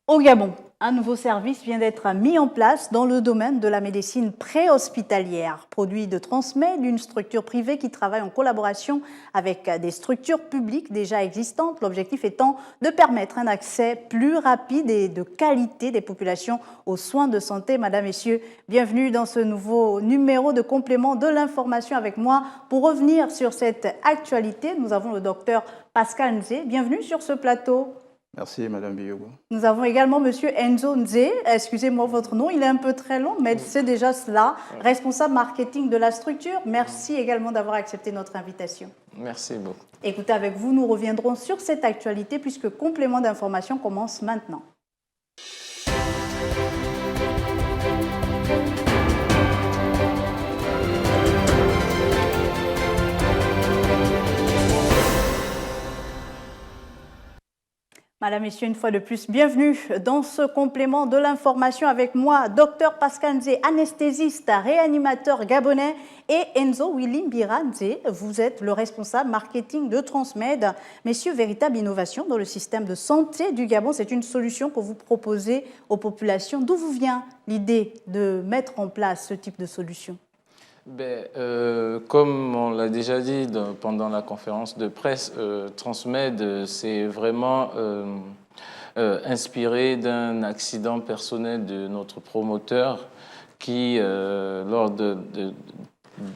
Au Gabon, un nouveau service vient d'être mis en place dans le domaine de la médecine préhospitalière, produit de Transmed, une structure privée qui travaille en collaboration avec des structures publiques déjà existantes, l'objectif étant de permettre un accès plus rapide et de qualité des populations aux soins de santé. Madame, Messieurs, bienvenue dans ce nouveau numéro de complément de l'information avec moi. Pour revenir sur cette actualité, nous avons le docteur Pascal Nzé. Bienvenue sur ce plateau. Merci, Madame Biyogo. Nous avons également Monsieur Enzo Nzé, excusez-moi votre nom, il est un peu très long, mais c'est déjà cela, responsable marketing de la structure. Merci également d'avoir accepté notre invitation. Merci beaucoup. Écoutez, avec vous, nous reviendrons sur cette actualité puisque complément d'information commence maintenant. Madame, Messieurs, une fois de plus, bienvenue dans ce complément de l'information avec moi, Dr Pascal Nzé, anesthésiste, réanimateur gabonais, et Enzo Willy Mbira Nzé, vous êtes le responsable marketing de Transmed. Messieurs, véritable innovation dans le système de santé du Gabon, c'est une solution que vous proposez aux populations. D'où vous vient l'idée de mettre en place ce type de solution? Comme on l'a déjà dit pendant la conférence de presse, Transmed, c'est vraiment inspiré d'un accident personnel de notre promoteur qui,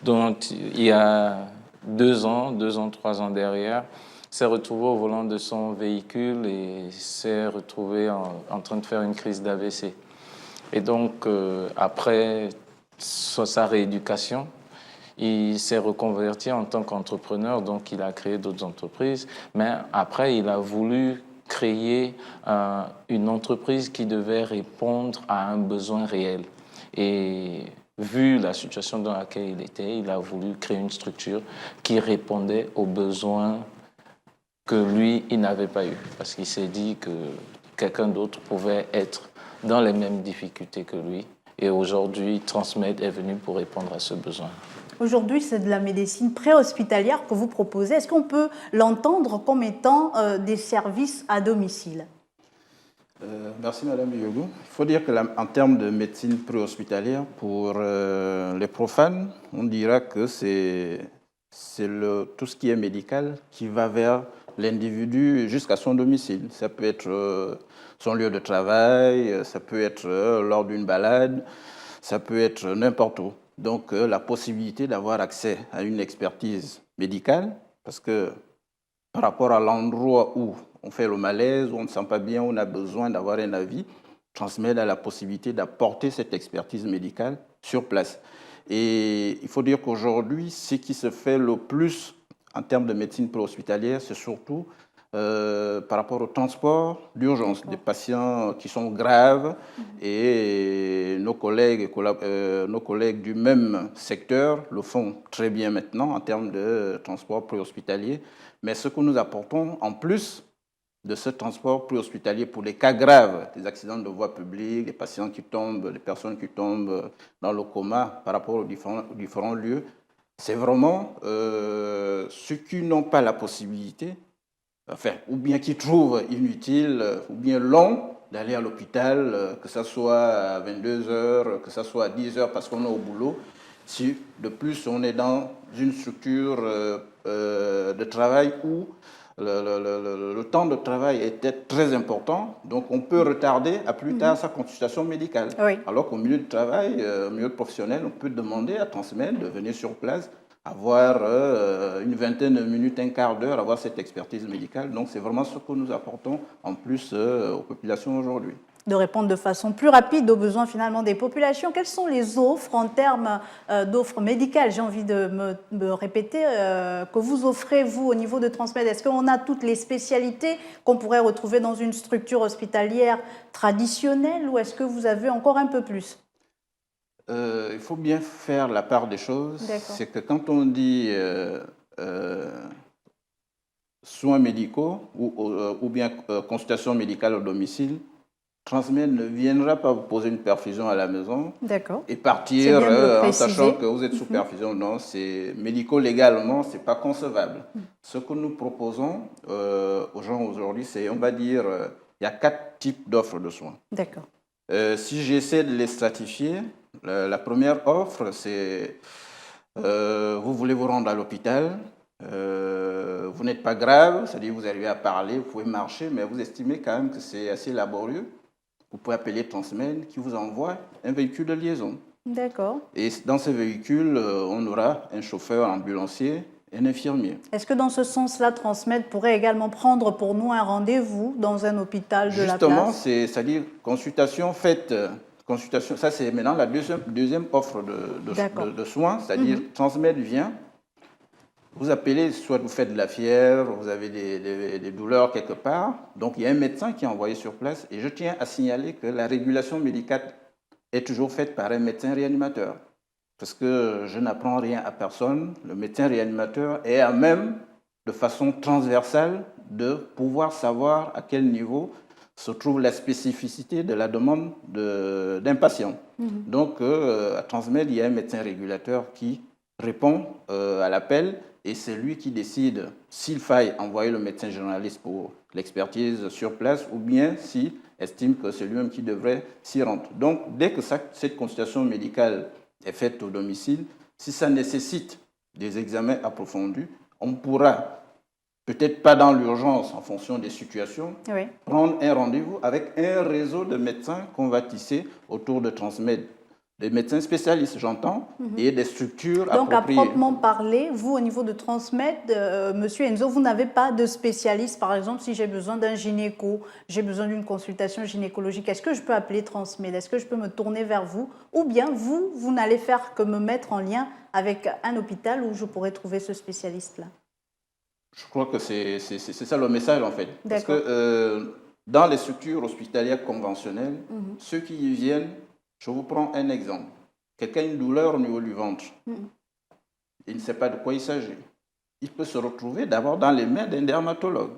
dont il y a 2 ans, 3 ans derrière, s'est retrouvé au volant de son véhicule et s'est retrouvé en train de faire une crise d'AVC. Et donc, après sa rééducation, il s'est reconverti en tant qu'entrepreneur, donc il a créé d'autres entreprises. Mais après, il a voulu créer une entreprise qui devait répondre à un besoin réel. Et vu la situation dans laquelle il était, il a voulu créer une structure qui répondait aux besoins que lui, il n'avait pas eu. Parce qu'il s'est dit que quelqu'un d'autre pouvait être dans les mêmes difficultés que lui. Et aujourd'hui, Transmed est venu pour répondre à ce besoin. Aujourd'hui, c'est de la médecine préhospitalière que vous proposez. Est-ce qu'on peut l'entendre comme étant des services à domicile? Merci, Madame Biyogo. Il faut dire qu'en termes de médecine préhospitalière, pour les profanes, on dira que c'est tout ce qui est médical qui va vers l'individu jusqu'à son domicile. Ça peut être son lieu de travail, ça peut être lors d'une balade, ça peut être n'importe où. Donc, la possibilité d'avoir accès à une expertise médicale, parce que par rapport à l'endroit où on fait le malaise, où on ne se sent pas bien, où on a besoin d'avoir un avis, Transmed a la possibilité d'apporter cette expertise médicale sur place. Et il faut dire qu'aujourd'hui, ce qui se fait le plus en termes de médecine préhospitalière, c'est surtout par rapport au transport d'urgence des patients qui sont graves, et nos collègues du même secteur le font très bien maintenant en termes de transport préhospitalier. Mais ce que nous apportons en plus de ce transport préhospitalier pour les cas graves, des accidents de voie publique, des patients qui tombent, des personnes qui tombent dans le coma par rapport aux différents lieux, c'est vraiment ceux qui n'ont pas la possibilité, enfin, ou bien qui trouvent inutile ou bien long d'aller à l'hôpital, que ce soit à 22 heures, que ce soit à 10 heures parce qu'on est au boulot. Si de plus on est dans une structure de travail où le temps de travail était très important, donc on peut retarder à plus tard sa consultation médicale. Oui. Alors qu'au milieu de travail, au milieu professionnel, on peut demander à Transmed de venir sur place, avoir une vingtaine de minutes, un quart d'heure, avoir cette expertise médicale. Donc c'est vraiment ce que nous apportons en plus aux populations aujourd'hui. De répondre de façon plus rapide aux besoins finalement des populations. Quelles sont les offres en termes d'offres médicales, j'ai envie de me répéter, que vous offrez, vous, au niveau de Transmed? Est-ce qu'on a toutes les spécialités qu'on pourrait retrouver dans une structure hospitalière traditionnelle, ou est-ce que vous avez encore un peu plus? Il faut bien faire la part des choses. C'est que quand on dit soins médicaux ou bien consultation médicale au domicile, Transmed ne viendra pas vous poser une perfusion à la maison et partir en sachant que vous êtes sous perfusion. Non, c'est médico-légalement, ce n'est pas concevable. Ce que nous proposons aux gens aujourd'hui, c'est, on va dire, il y a 4 types d'offres de soins. D'accord. Si j'essaie de les stratifier, la première offre, c'est vous voulez vous rendre à l'hôpital, vous n'êtes pas grave, c'est-à-dire vous arrivez à parler, vous pouvez marcher, mais vous estimez quand même que c'est assez laborieux. Vous pouvez appeler Transmed qui vous envoie un véhicule de liaison. D'accord. Et dans ce véhicule, on aura un chauffeur ambulancier et un infirmier. Est-ce que dans ce sens-là, Transmed pourrait également prendre pour nous un rendez-vous dans un hôpital de la place? Justement, c'est-à-dire consultation faite. Consultation, ça c'est maintenant la deuxième offre de soins, c'est-à-dire Transmed vient, vous appelez, soit vous faites de la fièvre, vous avez des douleurs quelque part, donc il y a un médecin qui est envoyé sur place et je tiens à signaler que la régulation médicale est toujours faite par un médecin réanimateur. Parce que je n'apprends rien à personne, le médecin réanimateur est à même, de façon transversale, de pouvoir savoir à quel niveau se trouve la spécificité de la demande d'un patient. Donc, à Transmed, il y a un médecin régulateur qui répond à l'appel et c'est lui qui décide s'il faille envoyer le médecin généraliste pour l'expertise sur place ou bien s'il estime que c'est lui-même qui devrait s'y rendre. Donc, dès que cette consultation médicale est faite au domicile, si ça nécessite des examens approfondis, on pourra, peut-être pas dans l'urgence en fonction des situations, prendre un rendez-vous avec un réseau de médecins qu'on va tisser autour de Transmed. Des médecins spécialistes, j'entends, et des structures appropriées. Donc, à proprement parler, vous, au niveau de Transmed, Monsieur Enzo, vous n'avez pas de spécialiste. Par exemple, si j'ai besoin d'un gynéco, j'ai besoin d'une consultation gynécologique, est-ce que je peux appeler Transmed? Est-ce que je peux me tourner vers vous? Ou bien vous n'allez faire que me mettre en lien avec un hôpital où je pourrais trouver ce spécialiste-là? Je crois que c'est ça le message, en fait. Parce que dans les structures hospitalières conventionnelles, ceux qui y viennent, je vous prends un exemple. Quelqu'un a une douleur au niveau du ventre. Il ne sait pas de quoi il s'agit. Il peut se retrouver d'abord dans les mains d'un dermatologue.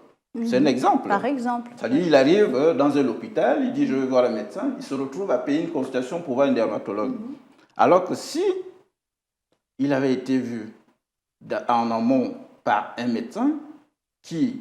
C'est un exemple. Par exemple. C'est-à-dire, il arrive dans un hôpital, il dit je vais voir un médecin, il se retrouve à payer une consultation pour voir un dermatologue. Alors que si il avait été vu en amont par un médecin qui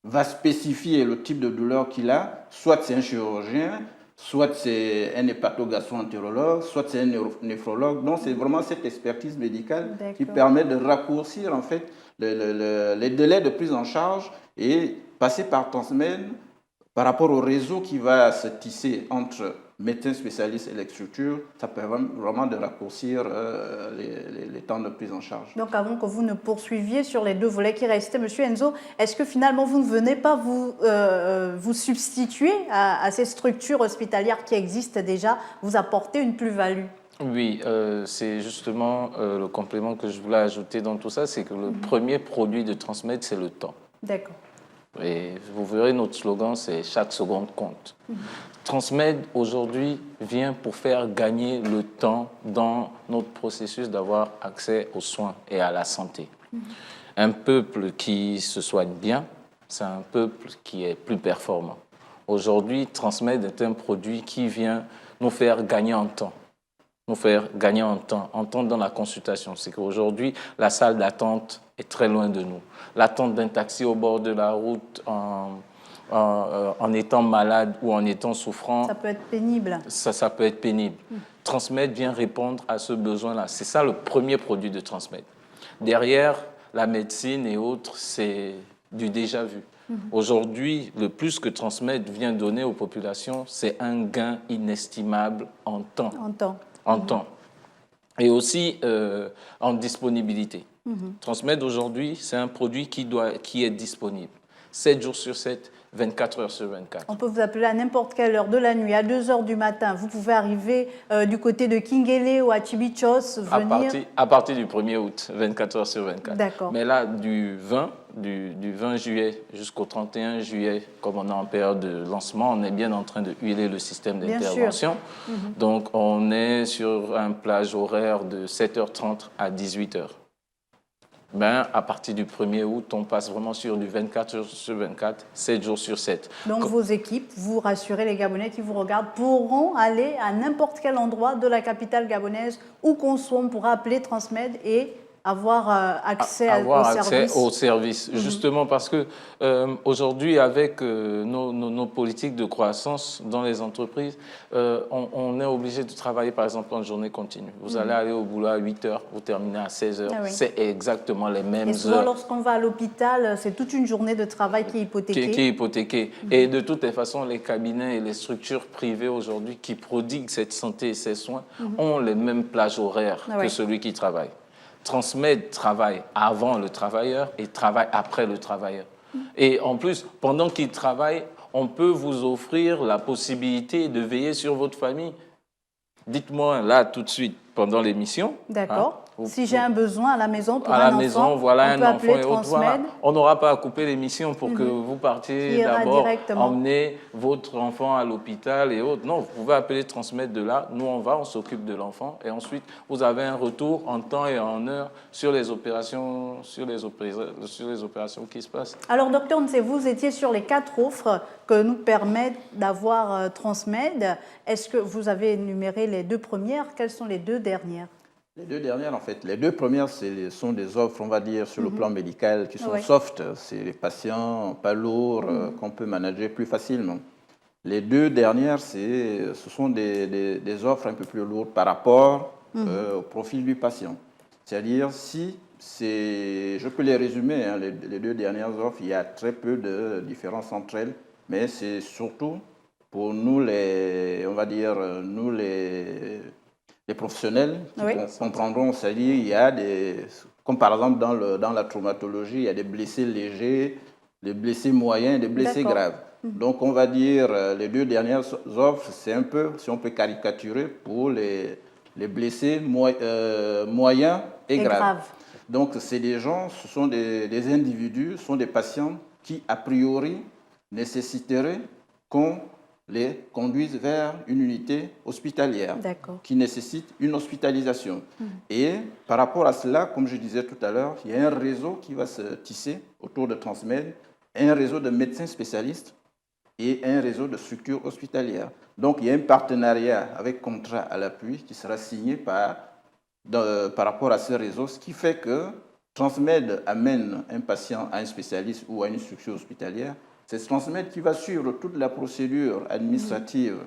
va spécifier le type de douleur qu'il a, soit c'est un chirurgien, soit c'est un hépatogastroentérologue, soit c'est un néphrologue. Donc, c'est vraiment cette expertise médicale qui permet de raccourcir en fait les délais de prise en charge et passer par Transmed par rapport au réseau qui va se tisser entre médecins spécialistes et les structures. Ça permet vraiment de raccourcir les temps de prise en charge. Donc, avant que vous ne poursuiviez sur les deux volets qui restaient, Monsieur Enzo, est-ce que finalement vous ne venez pas vous substituer à ces structures hospitalières qui existent déjà, vous apporter une plus-value? Oui, c'est justement le complément que je voulais ajouter dans tout ça, c'est que le premier produit de Transmed, c'est le temps. D'accord. Et vous verrez, notre slogan, c'est « Chaque seconde compte ». Transmed, aujourd'hui, vient pour faire gagner le temps dans notre processus d'avoir accès aux soins et à la santé. Un peuple qui se soigne bien, c'est un peuple qui est plus performant. Aujourd'hui, Transmed est un produit qui vient nous faire gagner en temps. Nous faire gagner en temps dans la consultation. C'est qu'aujourd'hui, la salle d'attente est très loin de nous. L'attente d'un taxi au bord de la route en étant malade ou en étant souffrant, ça peut être pénible. Ça peut être pénible. Transmed vient répondre à ce besoin-là. C'est ça le premier produit de Transmed. Derrière, la médecine et autres, c'est du déjà vu. Aujourd'hui, le plus que Transmed vient donner aux populations, c'est un gain inestimable en temps. En temps. Et aussi en disponibilité. Transmed aujourd'hui, c'est un produit qui est disponible 7 jours sur 7, 24 heures sur 24. On peut vous appeler à n'importe quelle heure de la nuit, à 2 heures du matin. Vous pouvez arriver du côté de Kingele ou à Chibichos, venir... À partir du 1er août, 24 heures sur 24. D'accord. Mais là, du 20 juillet jusqu'au 31 juillet, comme on est en période de lancement, on est bien en train de huiler le système d'intervention. Donc, on est sur un plage horaire de 7h30 à 18h. À partir du 1er août, on passe vraiment sur du 24 heures sur 24, 7 jours sur 7. Donc vos équipes, vous rassurez les Gabonais qui vous regardent, pourront aller à n'importe quel endroit de la capitale gabonaise où qu'on soit, on pourra appeler Transmed et avoir accès avoir aux accès services. aux services. Justement parce que aujourd'hui, avec nos politiques de croissance dans les entreprises, on est obligé de travailler, par exemple, en journée continue. Vous allez aller au boulot à 8 heures, vous terminez à 16 heures. Ah oui. C'est exactement les mêmes Et souvent, heures. lorsqu'on va à l'hôpital, c'est toute une journée de travail qui est hypothéquée. Qui est hypothéquée. Et de toutes les façons, les cabinets et les structures privées aujourd'hui qui prodiguent cette santé et ces soins ont les mêmes plages horaires Ah oui. que celui qui travaille. Transmed travaille avant le travailleur et travaille après le travailleur. Et en plus, pendant qu'il travaille, on peut vous offrir la possibilité de veiller sur votre famille. Dites-moi là tout de suite pendant l'émission. D'accord. Hein, Si j'ai un besoin à la maison pour à un la enfant, maison, voilà on un peut enfant appeler et autres. Voilà. Transmed. On n'aura pas à couper l'émission pour que vous Qui partiez ira d'abord directement. emmener votre enfant à l'hôpital et autres. Non, vous pouvez appeler Transmed de là. Nous, on s'occupe de l'enfant et ensuite vous avez un retour en temps et en heure sur les opérations, sur les opérations qui se passent. Alors, docteur Ntse, vous étiez sur les 4 offres que nous permettent d'avoir Transmed. Est-ce que vous avez énuméré les 2 premières? Quelles sont les 2 dernières? Les 2 dernières, en fait, les 2 premières, sont des offres, on va dire, sur le plan médical qui sont Oui. soft. C'est les patients pas lourds qu'on peut manager plus facilement. Les 2 dernières, ce sont des offres un peu plus lourdes par rapport au profil du patient. C'est-à-dire, je peux les résumer, hein, les 2 dernières offres, il y a très peu de différence entre elles, mais c'est surtout pour nous, on va dire, nous les professionnels qui Oui. comprendront, c'est-à-dire il y a comme par exemple dans la traumatologie, il y a des blessés légers, des blessés moyens et des blessés D'accord. graves. Donc on va dire les 2 dernières offres, c'est un peu, si on peut caricaturer, pour les blessés moyens et graves. Donc c'est des gens, ce sont des individus, ce sont des patients qui a priori nécessiteraient qu'on les conduisent vers une unité hospitalière qui nécessite une hospitalisation. Et par rapport à cela, comme je disais tout à l'heure, il y a un réseau qui va se tisser autour de Transmed, un réseau de médecins spécialistes et un réseau de structures hospitalières. Donc il y a un partenariat avec contrat à l'appui qui sera signé par rapport à ce réseau, ce qui fait que Transmed amène un patient à un spécialiste ou à une structure hospitalière. C'est Transmed qui va suivre toute la procédure administrative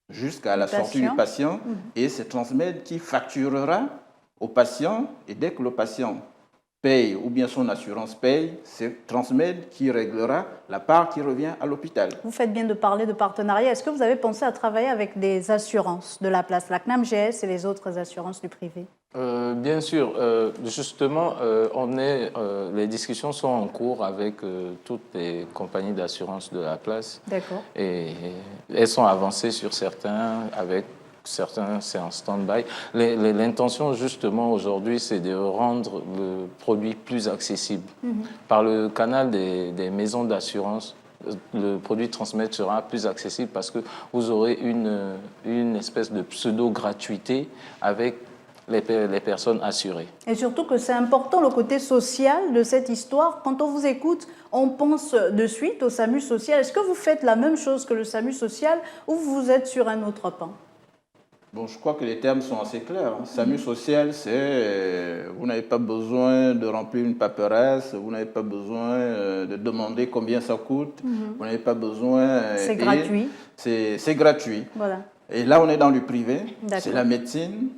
jusqu'à la sortie du patient et c'est Transmed qui facturera au patient et dès que le patient paye ou bien son assurance paye, c'est Transmed qui réglera la part qui revient à l'hôpital. Vous faites bien de parler de partenariat. Est-ce que vous avez pensé à travailler avec des assurances de la place, la CNAMGS et les autres assurances du privé? Bien sûr. Justement, les discussions sont en cours avec toutes les compagnies d'assurance de la place. D'accord. Et elles sont avancées sur certains, avec certains, c'est en stand-by. L'intention, justement, aujourd'hui, c'est de rendre le produit plus accessible. Par le canal des maisons d'assurance, le produit Transmed sera plus accessible parce que vous aurez une espèce de pseudo-gratuité avec les personnes assurées. Et surtout que c'est important le côté social de cette histoire. Quand on vous écoute, on pense de suite au SAMU social. Est-ce que vous faites la même chose que le SAMU social ou vous êtes sur un autre pan? Bon, je crois que les termes sont assez clairs. SAMU social, c'est vous n'avez pas besoin de remplir une paperasse, vous n'avez pas besoin de demander combien ça coûte, vous n'avez pas besoin... C'est gratuit. C'est gratuit. Voilà. Et là, on est dans le privé, D'accord. c'est la médecine.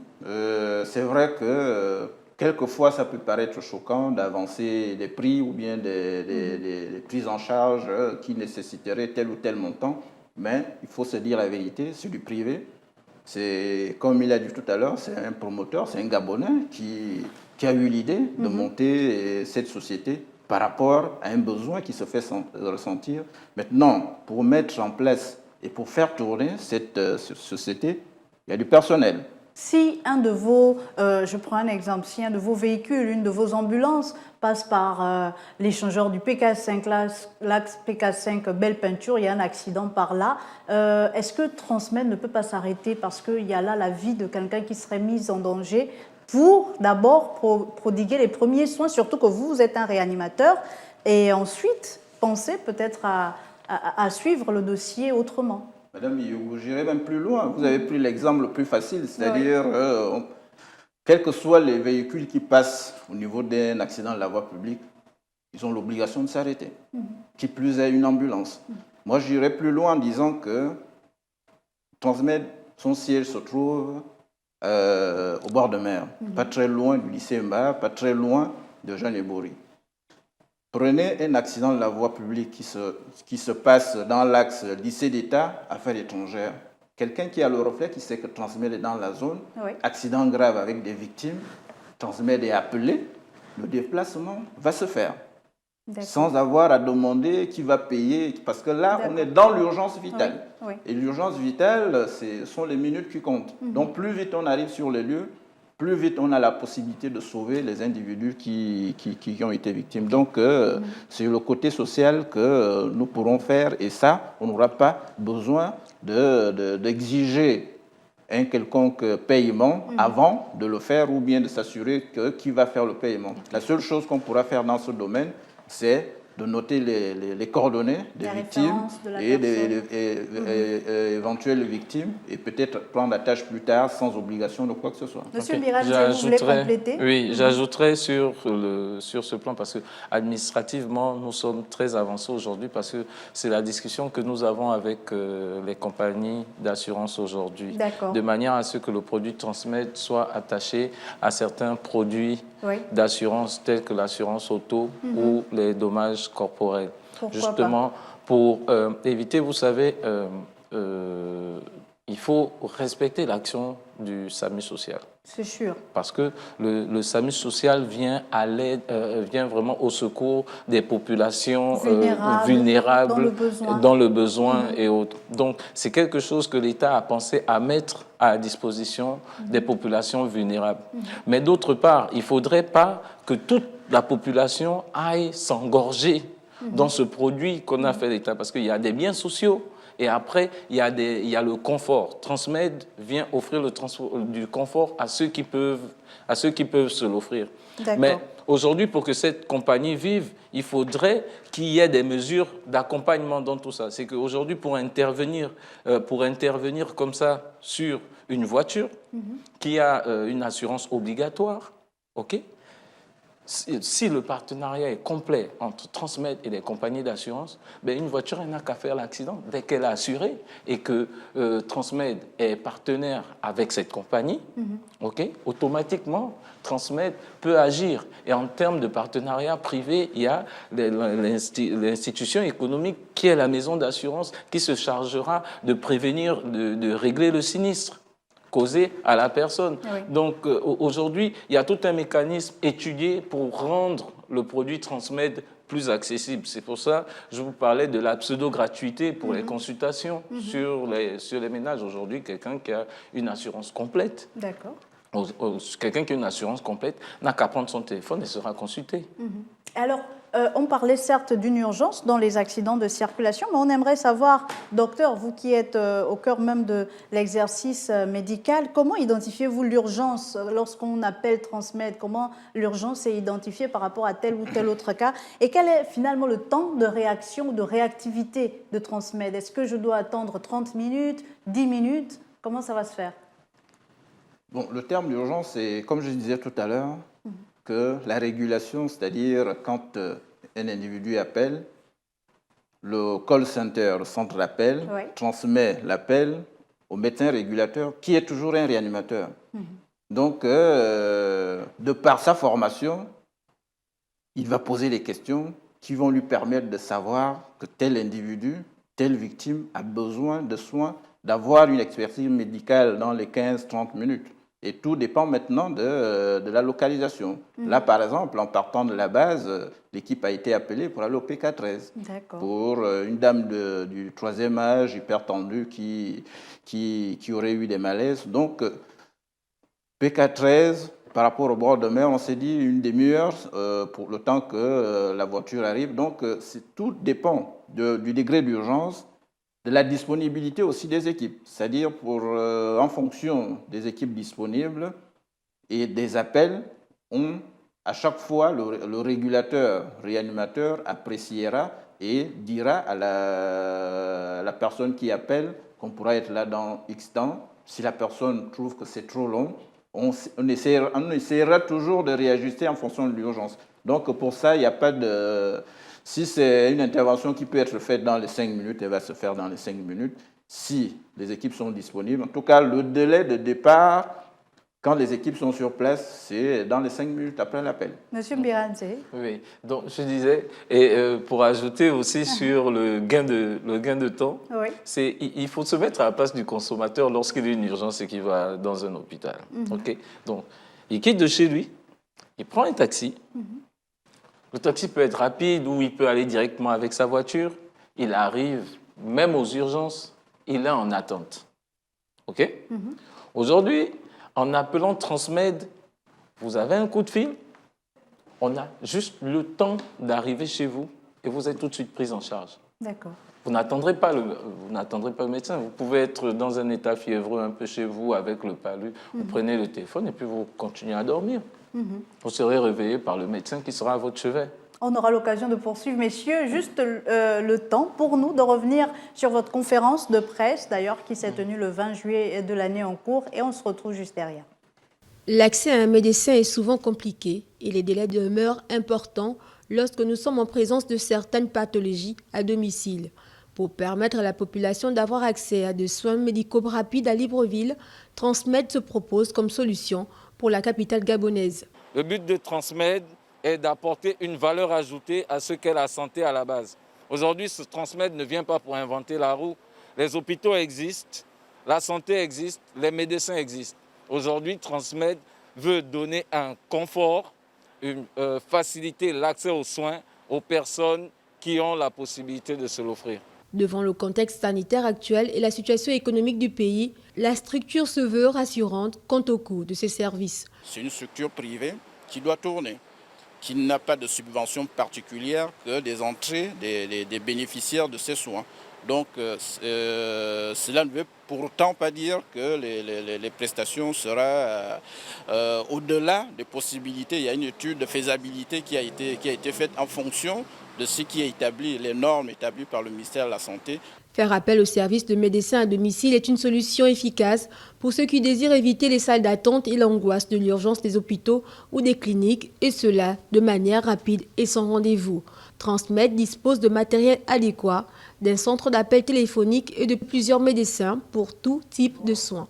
C'est vrai que quelquefois, ça peut paraître choquant d'avancer des prix ou bien des prises en charge qui nécessiteraient tel ou tel montant, mais il faut se dire la vérité, c'est du privé. C'est, comme il a dit tout à l'heure, c'est un promoteur, c'est un Gabonais qui a eu l'idée de monter cette société par rapport à un besoin qui se fait ressentir. Maintenant, pour mettre en place et pour faire tourner cette société, il y a du personnel. Si un de vos, je prends un exemple, si un de vos véhicules, une de vos ambulances passe par l'échangeur du PK5, l'axe PK5 Belle Peinture, il y a un accident par là, est-ce que Transmed ne peut pas s'arrêter parce qu'il y a là la vie de quelqu'un qui serait mise en danger pour d'abord prodiguer les premiers soins, surtout que vous êtes un réanimateur, et ensuite penser peut-être à suivre le dossier autrement? Madame Yougou, j'irai même plus loin. Vous avez pris l'exemple le plus facile, c'est-à-dire quels que soient les véhicules qui passent au niveau d'un accident de la voie publique, ils ont l'obligation de s'arrêter. Qui plus est une ambulance. Moi, j'irais plus loin en disant que Transmed, son siège se trouve au bord de mer, pas très loin du lycée Mba, pas très loin de Jean Ebory. Prenez un accident de la voie publique qui se passe dans l'axe lycée d'État, affaires étrangères. Quelqu'un qui a le reflet, qui sait que Transmed est dans la zone, Oui. accident grave avec des victimes, Transmed est appelé, le déplacement va se faire. Sans avoir à demander qui va payer, parce que là, on est dans l'urgence vitale. Oui. Et l'urgence vitale, ce sont les minutes qui comptent. Donc, plus vite on arrive sur les lieux, plus vite on a la possibilité de sauver les individus qui ont été victimes. Donc, c'est le côté social que nous pourrons faire, et ça, on n'aura pas besoin d'exiger un quelconque paiement avant de le faire, ou bien de s'assurer que qui va faire le paiement. La seule chose qu'on pourra faire dans ce domaine, c'est de noter les coordonnées des victimes et des éventuelles victimes, et peut-être prendre la tâche plus tard sans obligation de quoi que ce soit. Monsieur Birane, vous voulez compléter? Oui, j'ajouterais sur ce plan, parce que administrativement, nous sommes très avancés aujourd'hui, parce que c'est la discussion que nous avons avec les compagnies d'assurance aujourd'hui, de manière à ce que le produit Transmed soit attaché à certains produits d'assurance tels que l'assurance auto ou les dommages corporels. Justement, pour éviter, vous savez, il faut respecter l'action du SAMU social. C'est sûr. Parce que le SAMU social vient à l'aide, vient vraiment au secours des populations vulnérables dans le besoin et autres. Donc, c'est quelque chose que l'État a pensé à mettre à disposition des populations vulnérables. Mais d'autre part, il ne faudrait pas que toute la population aille s'engorger dans ce produit qu'on a fait l'État, parce qu'il y a des biens sociaux. Et après, il y a le confort. Transmed vient offrir du confort à ceux qui peuvent se l'offrir. Mais aujourd'hui, pour que cette compagnie vive, il faudrait qu'il y ait des mesures d'accompagnement dans tout ça. C'est qu'aujourd'hui, pour intervenir comme ça sur une voiture qui a une assurance obligatoire, ok? Si le partenariat est complet entre Transmed et les compagnies d'assurance, ben une voiture n'a qu'à faire l'accident dès qu'elle est assurée et que Transmed est partenaire avec cette compagnie, okay, automatiquement, Transmed peut agir. Et en termes de partenariat privé, il y a l'institution économique qui est la maison d'assurance qui se chargera de prévenir, de régler le sinistre causé à la personne. Donc aujourd'hui, il y a tout un mécanisme étudié pour rendre le produit Transmed plus accessible. C'est pour ça que je vous parlais de la pseudo-gratuité pour les consultations sur les ménages. Aujourd'hui, quelqu'un qui a une assurance complète, quelqu'un qui a une assurance complète n'a qu'à prendre son téléphone et sera consulté. Alors, on parlait certes d'une urgence dans les accidents de circulation, mais on aimerait savoir, docteur, vous qui êtes au cœur même de l'exercice médical, comment identifiez-vous l'urgence lorsqu'on appelle Transmed? Comment l'urgence est identifiée par rapport à tel ou tel autre cas? Et quel est finalement le temps de réaction ou de réactivité de Transmed? Est-ce que je dois attendre 30 minutes, 10 minutes? Comment ça va se faire? Bon, le terme d'urgence, c'est, comme je disais tout à l'heure, que la régulation, c'est-à-dire quand un individu appelle, le call center, le centre d'appel, transmet l'appel au médecin régulateur qui est toujours un réanimateur. Donc, de par sa formation, il va poser des questions qui vont lui permettre de savoir que tel individu, telle victime a besoin de soins, d'avoir une expertise médicale dans les 15-30 minutes. Et tout dépend maintenant de la localisation. Là, par exemple, en partant de la base, l'équipe a été appelée pour aller au PK13. Pour une dame du 3e âge, hypertendue, qui aurait eu des malaises. Donc, PK13, par rapport au bord de mer, on s'est dit une demi-heure pour le temps que la voiture arrive. Donc, tout dépend du degré d'urgence, de la disponibilité aussi des équipes, c'est-à-dire en fonction des équipes disponibles et des appels, à chaque fois le régulateur, réanimateur appréciera et dira à la personne qui appelle qu'on pourra être là dans X temps. Si la personne trouve que c'est trop long, on essaiera toujours de réajuster en fonction de l'urgence. Donc pour ça, il n'y a pas de... Si c'est une intervention qui peut être faite dans les 5 minutes, elle va se faire dans les 5 minutes. Si les équipes sont disponibles, en tout cas, le délai de départ, quand les équipes sont sur place, c'est dans les 5 minutes après l'appel. Monsieur Mbiranze. Oui, donc je disais, et pour ajouter aussi sur le gain de temps, Oui. il faut se mettre à la place du consommateur lorsqu'il y a une urgence et qu'il va dans un hôpital. Ok. Donc, il quitte de chez lui, il prend un taxi. Le taxi peut être rapide ou il peut aller directement avec sa voiture. Il arrive, même aux urgences, il est en attente. OK? Aujourd'hui, en appelant Transmed, vous avez un coup de fil, on a juste le temps d'arriver chez vous et vous êtes tout de suite pris en charge. D'accord. Vous n'attendrez pas le médecin. Vous pouvez être dans un état fiévreux un peu chez vous avec le palu. Vous prenez le téléphone et puis vous continuez à dormir. Vous serez réveillé par le médecin qui sera à votre chevet. On aura l'occasion de poursuivre, messieurs. Juste le temps pour nous de revenir sur votre conférence de presse, d'ailleurs, qui s'est tenue le 20 juillet de l'année en cours, et on se retrouve juste derrière. L'accès à un médecin est souvent compliqué et les délais demeurent importants lorsque nous sommes en présence de certaines pathologies à domicile. Pour permettre à la population d'avoir accès à des soins médicaux rapides à Libreville, Transmed se propose comme solution pour la capitale gabonaise. Le but de Transmed est d'apporter une valeur ajoutée à ce qu'est la santé à la base. Aujourd'hui, ce Transmed ne vient pas pour inventer la roue. Les hôpitaux existent, la santé existe, les médecins existent. Aujourd'hui, Transmed veut donner un confort, faciliter l'accès aux soins aux personnes qui ont la possibilité de se l'offrir. Devant le contexte sanitaire actuel et la situation économique du pays, la structure se veut rassurante quant au coût de ses services. C'est une structure privée qui doit tourner, qui n'a pas de subvention particulière que des entrées des bénéficiaires de ces soins. Donc cela ne veut pour autant pas dire que les prestations seront au-delà des possibilités. Il y a une étude de faisabilité qui a été faite en fonction de ce qui est établi, les normes établies par le ministère de la Santé. Faire appel au service de médecins à domicile est une solution efficace pour ceux qui désirent éviter les salles d'attente et l'angoisse de l'urgence des hôpitaux ou des cliniques, et cela de manière rapide et sans rendez-vous. Transmed dispose de matériel adéquat, d'un centre d'appel téléphonique et de plusieurs médecins pour tout type de soins.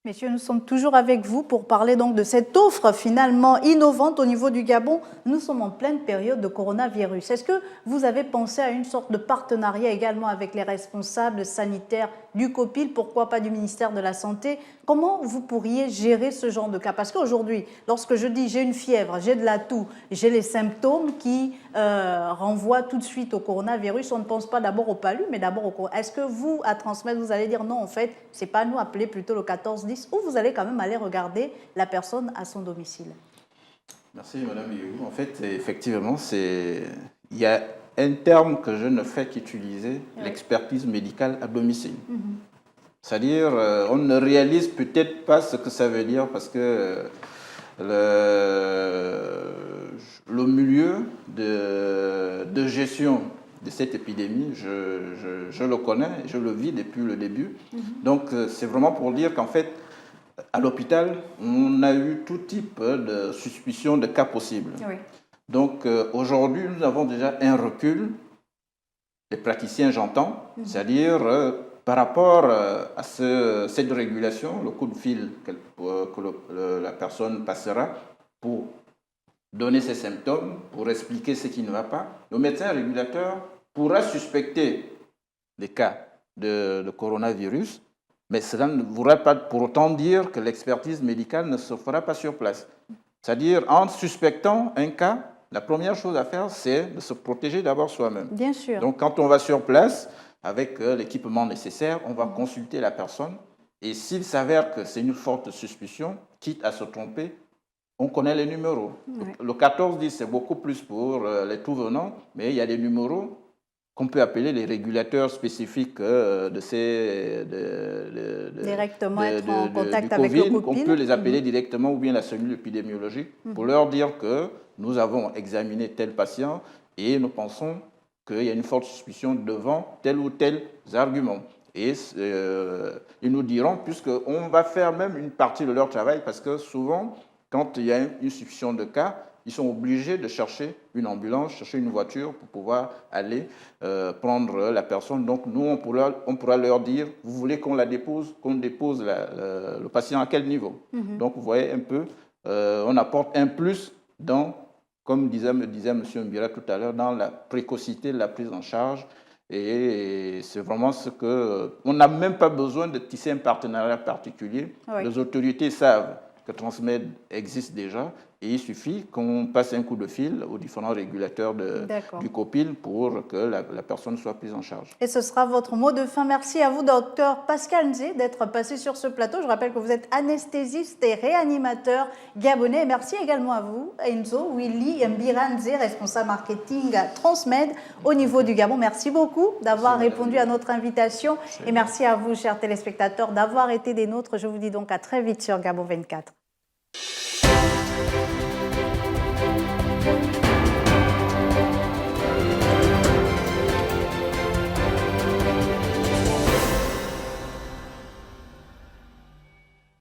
Messieurs, nous sommes toujours avec vous pour parler donc de cette offre finalement innovante au niveau du Gabon. Nous sommes en pleine période de coronavirus. Est-ce que vous avez pensé à une sorte de partenariat également avec les responsables sanitaires du COPIL, pourquoi pas du ministère de la Santé? Comment vous pourriez gérer ce genre de cas? Parce qu'aujourd'hui, lorsque je dis j'ai une fièvre, j'ai de la toux, j'ai les symptômes qui renvoient tout de suite au coronavirus, on ne pense pas d'abord au palu, mais d'abord au coronavirus. Est-ce que vous, à transmettre, vous allez dire non, en fait, c'est pas nous, appelez plutôt le 1410, ou vous allez quand même aller regarder la personne à son domicile? Merci Madame Yogou. En fait, effectivement, il y a un terme que je ne fais qu'utiliser, l'expertise médicale à domicile. C'est-à-dire, on ne réalise peut-être pas ce que ça veut dire parce que le milieu de gestion de cette épidémie, je le connais, je le vis depuis le début. Donc, c'est vraiment pour dire qu'en fait, à l'hôpital, on a eu tout type de suspicion de cas possibles. Oui. Donc, aujourd'hui, nous avons déjà un recul, les praticiens, j'entends, c'est-à-dire par rapport à cette régulation, le coup de fil que la personne passera pour donner ses symptômes, pour expliquer ce qui ne va pas, le médecin régulateur pourra suspecter des cas de coronavirus, mais cela ne voudra pas pour autant dire que l'expertise médicale ne se fera pas sur place. C'est-à-dire, en suspectant un cas, la première chose à faire, c'est de se protéger d'abord soi-même. Bien sûr. Donc, quand on va sur place, avec l'équipement nécessaire, on va consulter la personne. Et s'il s'avère que c'est une forte suspicion, quitte à se tromper, on connaît les numéros. Oui. Le 1410, c'est beaucoup plus pour les tout-venants, mais il y a des numéros qu'on peut appeler les régulateurs spécifiques directement être en contact du avec COVID, le COPIL. qu'on peut les appeler directement, ou bien la cellule épidémiologique, pour leur dire que nous avons examiné tel patient et nous pensons qu'il y a une forte suspicion devant tel ou tel argument. Et ils nous diront, puisqu'on va faire même une partie de leur travail, parce que souvent, quand il y a une suspicion de cas, ils sont obligés de chercher une ambulance, chercher une voiture pour pouvoir aller prendre la personne. Donc nous, on pourra leur dire, vous voulez qu'on dépose le patient à quel niveau? Donc vous voyez un peu, on apporte un plus comme me disait M. Mbira tout à l'heure, dans la précocité de la prise en charge. Et c'est vraiment ce que... On n'a même pas besoin de tisser un partenariat particulier. Oui. Les autorités savent que Transmed existe déjà et il suffit qu'on passe un coup de fil aux différents régulateurs du COPIL pour que la personne soit prise en charge. Et ce sera votre mot de fin. Merci à vous, docteur Pascal Nzé, d'être passé sur ce plateau. Je rappelle que vous êtes anesthésiste et réanimateur gabonais. Merci également à vous, Enzo Willy Mbira Nzé, responsable marketing Transmed au niveau du Gabon. Merci beaucoup d'avoir répondu à notre invitation. Et merci à vous, chers téléspectateurs, d'avoir été des nôtres. Je vous dis donc à très vite sur Gabon 24.